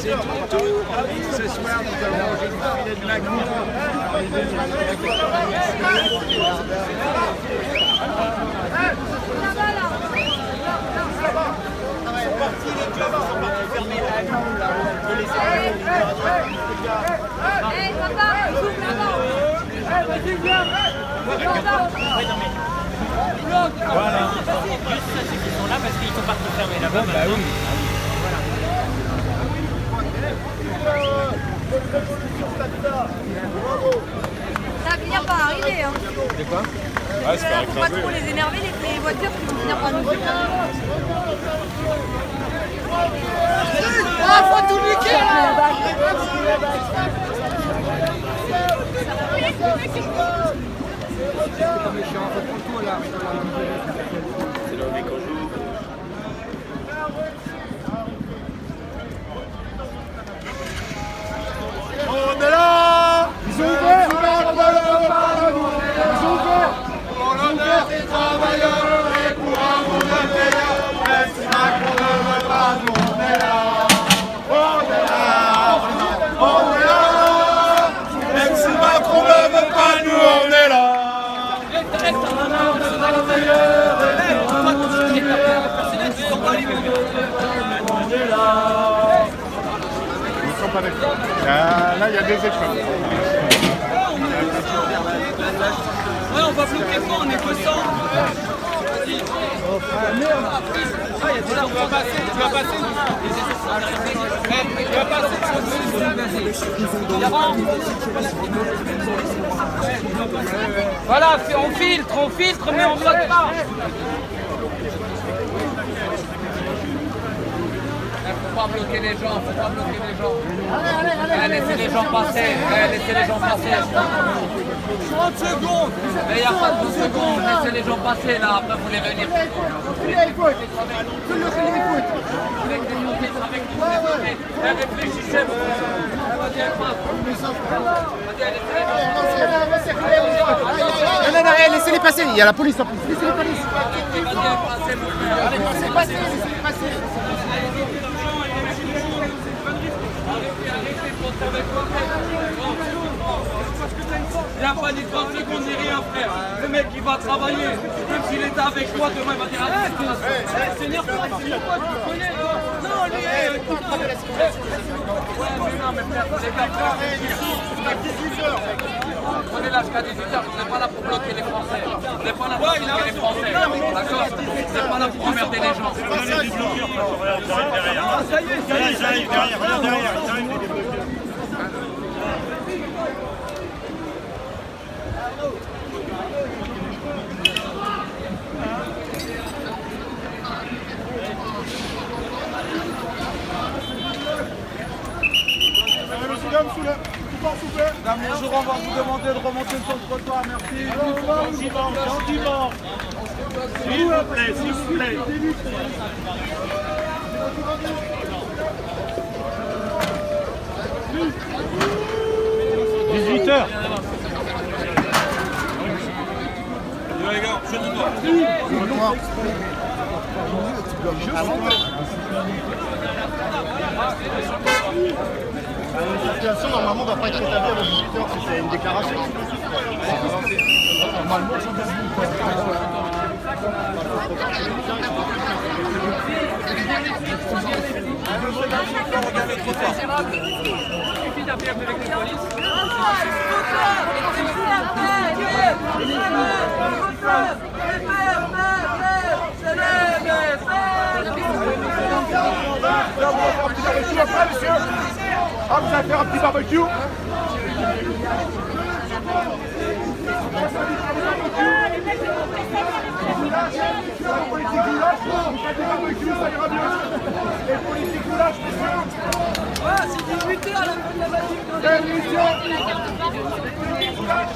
C'est mon tour. Ce soir, nous allons manger du filet de magou. Voilà. Juste ça, c'est qu'ils sont là parce qu'ils sont partis fermer là-bas. Bah oui. Ça va finir par arriver. Hein. C'est quoi? Ouais, faut pas trop les énerver, les voitures qui vont finir par nous. Ah, faut tout niquer là! On est là! Ils ont ouvert! Ils ont ouvert! Pour l'honneur des travailleurs et pour un monde meilleur, même si Macron ne veut pas, nous on est là! On est là! On est là! Même si Macron ne veut pas, nous on est là! Là, il y a des écoles. Ouais, on va bloquer quoi en négociant. Vas-y. Ah, il y a des gens, tu vas passer. Tu vas passer. Voilà, on filtre, mais on bloque pas. Faut pas bloquer les gens, laissez les gens passer, 30 secondes. Mais il n'y a pas de 12 secondes, laissez les gens passer là, après vous les venir. Réfléchissez, laissez-les passer, il y a la police en plus. Laissez-les passer. Il n'y a pas ni 30 secondes ni rien, frère. Le mec il va travailler, même s'il était avec toi, demain il va dire Seigneur, tu connais. Non, lui, mais frère, c'est d'accord. On est là jusqu'à 18h, on n'est pas là pour bloquer les Français. On n'est pas là pour bloquer les Français. D'accord? On n'est pas là pour emmerder les gens. Ça y est, j'arrive derrière. Bonjour, on va vous demander de remonter sur le trottoir, merci. Gentiment. S'il vous plaît. 18h. Les gars, je dis Une situation, normalement, ne doit pas être établie à 18h si c'est une déclaration. Normalement, c'est Il suffit d'appeler avec les polices. Ah, vous allez faire un petit barbecue?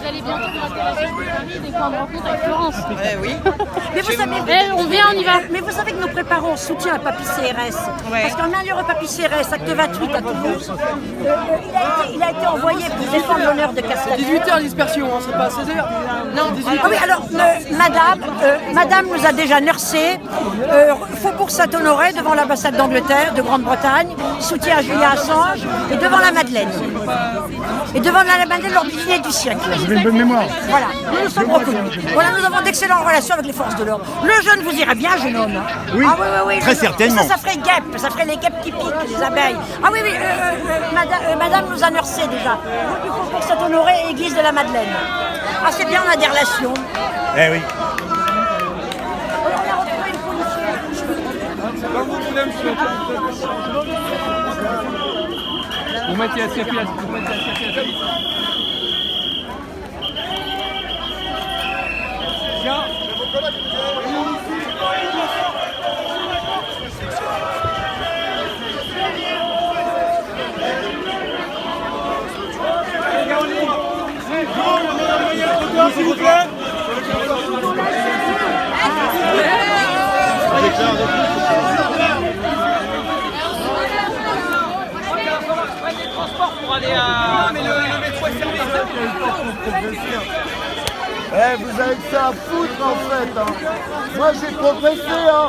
J'allais bientôt me rater des points de rencontre avec Florence. Oui. Mais vous savez, On vient, on y va. Mais vous savez que nous préparons en soutien à Papy CRS. Parce qu'un malheureux Papy CRS, acte 28 à Toulouse, il a été envoyé pour défendre l'honneur de Cascade. 18h dispersion, c'est pas 16h. Non, 18h. Ah oui, alors, madame nous a déjà nursé. Faut Faubourg Saint-Honoré, devant l'ambassade d'Angleterre, de Grande-Bretagne, soutien à Julian Assange, et devant la Madeleine. Et devant la Madeleine, l'ordinaire du siècle. Vous avez une bonne mémoire. Voilà, nous sommes reconnus. Voilà, nous avons d'excellentes relations avec les forces de l'ordre. Le jeune vous irait bien, jeune homme. Oui, ah, oui, très certainement. Ça ferait guêpe, ça ferait les guêpes qui piquent, les abeilles. Ah oui, madame nous a nursé déjà. Du Faubourg Saint-Honoré et église de la Madeleine. Ah, c'est bien, on a des relations. Eh oui. On a retrouvé une policière. Comme vous voulez, monsieur. Vous mettez la circulation. Tiens. S'il vous plaît. Pour aller à... mais le métro est fermé. Eh, vous avez que ça à foutre en fait. Hein. Moi j'ai progressé. Hein.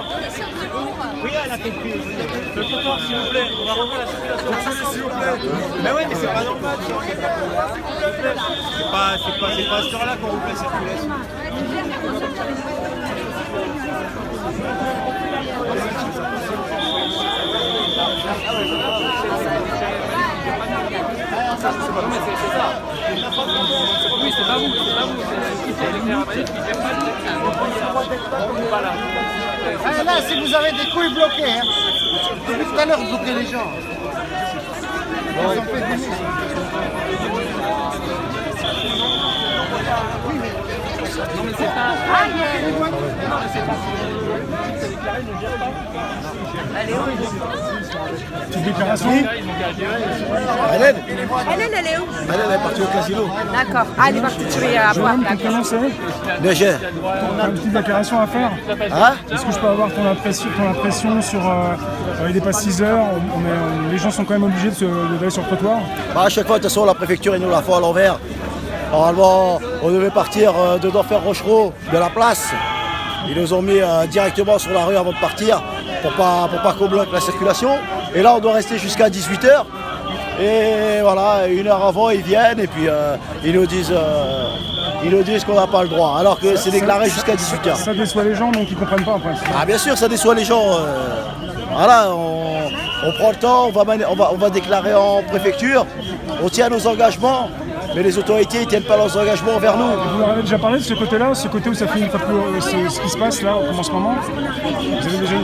Oui, elle a compris. Le trottoir, s'il vous plaît. On va reprendre la circulation. S'il vous plaît. Mais oui, mais c'est pas normal. C'est pas à cette heure-là qu'on roule la circulation. Oui, c'est pas vous, c'est l'éclairage qui gère pas le... Là, si vous avez des couilles bloquées, hein. Depuis tout à l'heure, vous bloquez les gens. Ils ont fait des choses. Non mais c'est pas... Non mais c'est pas... Petite déclaration. Hélène, Elle est où? elle est partie au casino. D'accord. Ah, elle est partie tuer à boire. Ton prénom c'est Léger. T'as une petite déclaration à faire. Hein? Est-ce que je peux avoir ton impression sur... il dépasse 6 heures, les gens sont quand même obligés d'aller sur le trottoir. Bah, à chaque fois, de toute façon, la préfecture, ils nous la font à l'envers. Normalement, on devait partir de d'Enfer Rochereau, de la place. Ils nous ont mis directement sur la rue avant de partir pour pas qu'on bloque la circulation. Et là, on doit rester jusqu'à 18h. Et voilà, 1 heure avant, ils viennent et puis ils nous disent qu'on n'a pas le droit, alors que c'est déclaré jusqu'à 18h. Ça déçoit les gens, donc ils comprennent pas après. Ah, bien sûr, ça déçoit les gens. Voilà, on prend le temps, on va déclarer en préfecture, on tient nos engagements. Mais les autorités ne tiennent pas leurs engagements envers nous. Vous leur avez déjà parlé de ce côté-là, ce côté où ça fait une fois plus ce qui se passe là, en ce moment. Vous avez déjà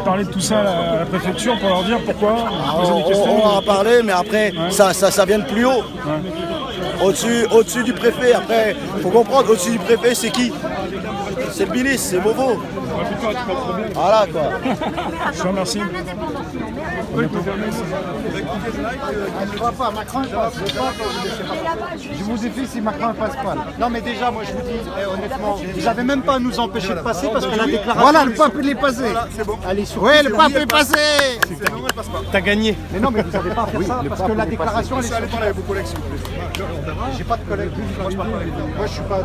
parlé de tout ça à la préfecture pour leur dire pourquoi poser des questions. On en a parlé, mais après, ça vient de plus haut. Ouais. Au-dessus du préfet. Après, il faut comprendre, au-dessus du préfet, c'est qui? C'est le ministre, c'est Beauvau. Voilà quoi. Je vous remercie. Je crois pas, Macron il passe. Je vous ai fait si Macron ne passe pas. Là. Non mais déjà, moi je vous dis, honnêtement, vous n'avez même pas à nous empêcher de passer parce que la déclaration... Voilà, le pape il est passé. Allez sur... Oui, le pape est passé. T'as gagné. Mais non, mais vous n'avez pas à faire ça parce que la déclaration... Elle est sur... Avec vos collègues, s'il vous plaît. J'ai pas de collègues. Moi je suis pas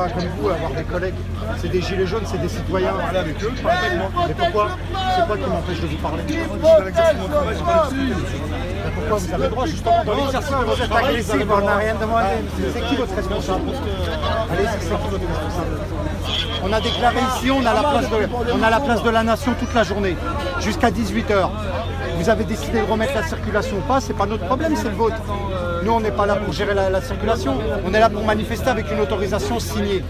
comme vous à avoir des collègues. C'est des gilets jaunes, c'est des citoyens. Avec eux, parlez avec moi. Mais pourquoi? C'est quoi qui m'empêche de vous parler? Pourquoi vous avez le droit justement dans l'exercice de votre agressif, on n'a rien demandé. C'est qui votre responsable? Allez, c'est qui votre responsable? On a déclaré ici, on a la place de la nation toute la journée, jusqu'à 18h. Vous avez décidé de remettre la circulation ou pas, c'est pas notre problème, c'est le vôtre. Nous, on n'est pas là pour gérer la circulation, on est là pour manifester avec une autorisation signée.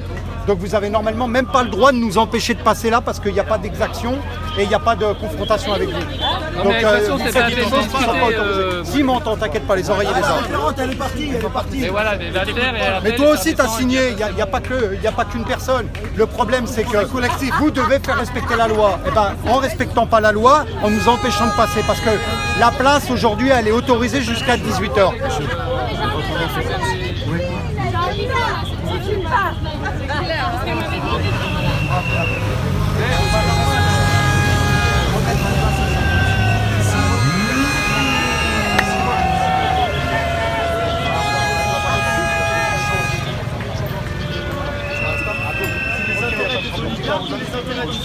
Donc vous avez normalement même pas le droit de nous empêcher de passer là parce qu'il n'y a pas d'exaction et il n'y a pas de confrontation avec vous. Non, donc c'est pas des choses qui sont pas autorisées. Si m'entends, t'inquiète pas, les oreilles et les arbres. Elle est partie. Mais voilà, mais va le faire et après, mais toi aussi t'as signé, il n'y a pas qu'une personne. Le problème c'est que vous devez faire respecter la loi. Et ben en respectant pas la loi, en nous empêchant de passer parce que la place aujourd'hui elle est autorisée jusqu'à 18h. Les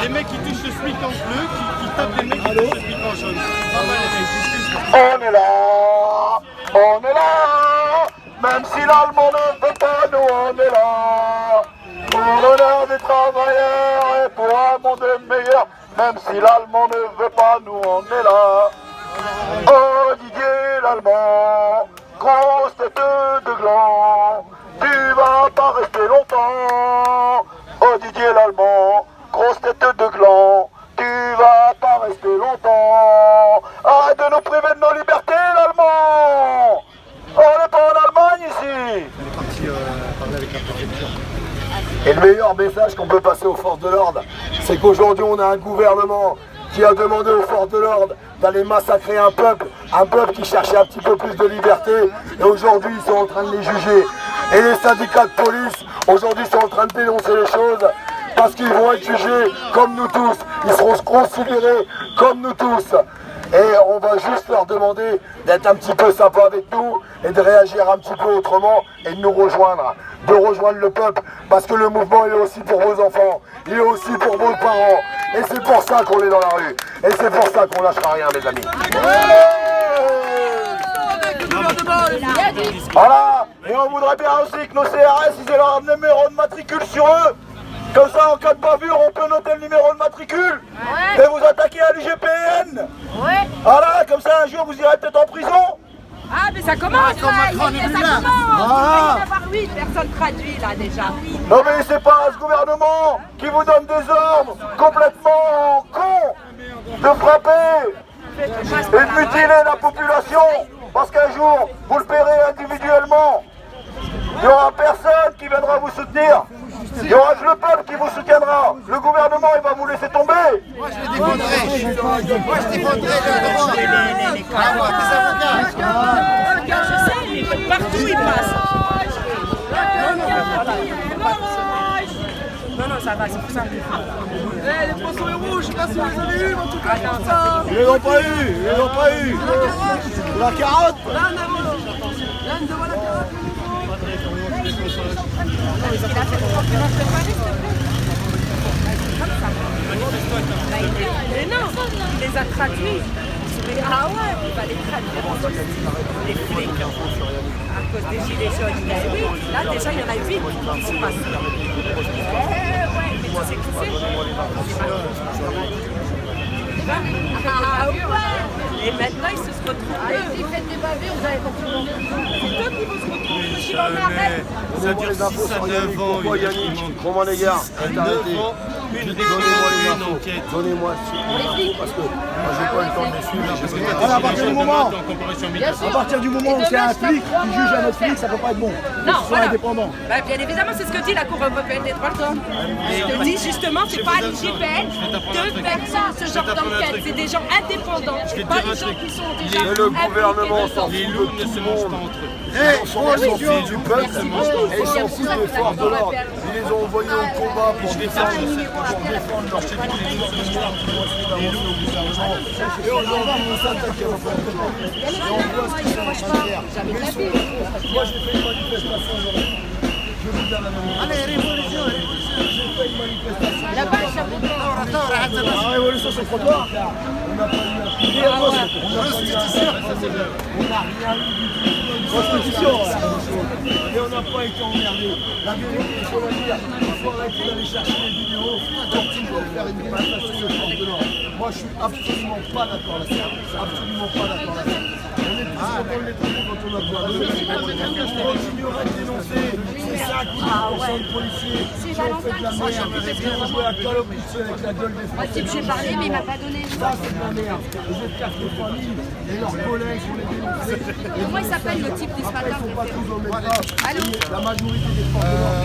mecs qui touchent le SMIC en bleu, qui tapent les mecs qui touchent le SMIC en jaune. On est là, même si l'Allemand ne veut pas, nous on est là. Pour l'honneur des travailleurs et pour un monde meilleur, même si l'Allemand ne veut pas, nous on est là. Oh Didier l'Allemand, grosse tête de gland, tu vas pas rester longtemps. Oh Didier l'Allemand, grosse tête de gland, tu vas pas rester longtemps. Arrête de nous priver de nos libertés, l'Allemand. On n'est pas en Allemagne ici. Et le meilleur message qu'on peut passer aux forces de l'ordre, c'est qu'aujourd'hui on a un gouvernement qui a demandé aux forces de l'ordre d'aller massacrer un peuple qui cherchait un petit peu plus de liberté, et aujourd'hui ils sont en train de les juger. Et les syndicats de police, aujourd'hui sont en train de dénoncer les choses, parce qu'ils vont être jugés comme nous tous, ils seront considérés comme nous tous. Et on va juste leur demander d'être un petit peu sympa avec nous et de réagir un petit peu autrement et de nous rejoindre, de rejoindre le peuple, parce que le mouvement il est aussi pour vos enfants, il est aussi pour vos parents, et c'est pour ça qu'on est dans la rue, et c'est pour ça qu'on lâchera rien, mes amis. Voilà, et on voudrait bien aussi que nos CRS ils aient leur numéro de matricule sur eux. Comme ça, en cas de bavure, on peut noter le numéro de matricule et vous attaquer à l'IGPN. Voilà, comme ça, un jour, vous irez peut-être en prison. Ah, mais ça commence, là, ça commence. Il va y avoir 8 personnes traduites, là, déjà. Non, mais c'est pas ce gouvernement qui vous donne des ordres complètement cons de frapper et de mutiler la population, parce qu'un jour, vous le paierez individuellement. Il n'y aura personne qui viendra vous soutenir. Il n'y aura que le peuple qui vous soutiendra. Le gouvernement, il va vous laisser tomber. Moi, je les défendrai. Moi, je défendrai les Je sais, mais partout il passe. Non, ça va, c'est pour ça. Les poissons rouges, je sais pas si vous les avez eu, en tout cas, comme ça. Ils les ont pas eu, ils les ont pas eu. La carotte. Là, on devant la carotte. Mais non, il les a traduits. Ah ouais, il va les traduire en police. Les flics, à cause des gilets jaunes. Mais oui, là déjà il y en a 8 qui se passent. Ouais, mais tu sais qui c'est? Ah ouais. Et maintenant ils se retrouvent. Allez-y, faites des bavures, vous allez comprendre. C'est toi qui vont se retrouver. Je suis en arrêt. Ça dure 6 à 9 ans. Pourquoi Yannick? Comment les gars? Une enquête. Donnez-moi parce que moi j'ai pas eu le temps de les suivre. À partir du moment, À partir du moment où c'est un flic qui juge un autre flic, ça peut pas être bon. Non, voilà. Indépendant. Bah, bien évidemment, c'est ce que dit la Cour européenne des droits de l'homme. Je te dis justement, c'est pas l'IGPN de faire ce genre d'enquête. C'est des gens indépendants. C'est pas des gens qui sont déjà Et le gouvernement s'en fout les de loups tout ne se le mangent monde. pas entre eux. Ils s'en foutent du peuple et ils s'en foutent des forces de l'ordre. Ils les ont envoyés au combat pour défendre leur sécurité. Les loups au gouvernement. Et aujourd'hui, on s'attaque à la et on voit ce qui se passe derrière. Moi, j'ai fait une manifestation aujourd'hui. Je vous donne la même. Allez, révolution, révolution. J'ai fait une manifestation. La révolution sur le trottoir. On n'a pas eu un constitution. On n'a rien eu. Constitution. Et on n'a pas été emmerdés. La vérité, il faut la dire. Il faut arrêter d'aller chercher les vidéos pour toujours faire une démonstration de force de l'ordre. Moi, je suis absolument pas d'accord là-dessus. Absolument pas d'accord là-dessus. On est tous contents de l'État quand on a besoin de on continuera de dénoncer ces 50% de policiers qui ont fait de la merde, qui ont joué à Call of Duty avec la gueule des Français. J'ai parlé, mais il m'a pas donné. Ça, c'est de la merde. Les autres de famille et leurs collègues sont les dénoncés. Comment il s'appelle le type de ce Après, matin? ils ne sont pas tous au même âge. La majorité des forces de l'ordre.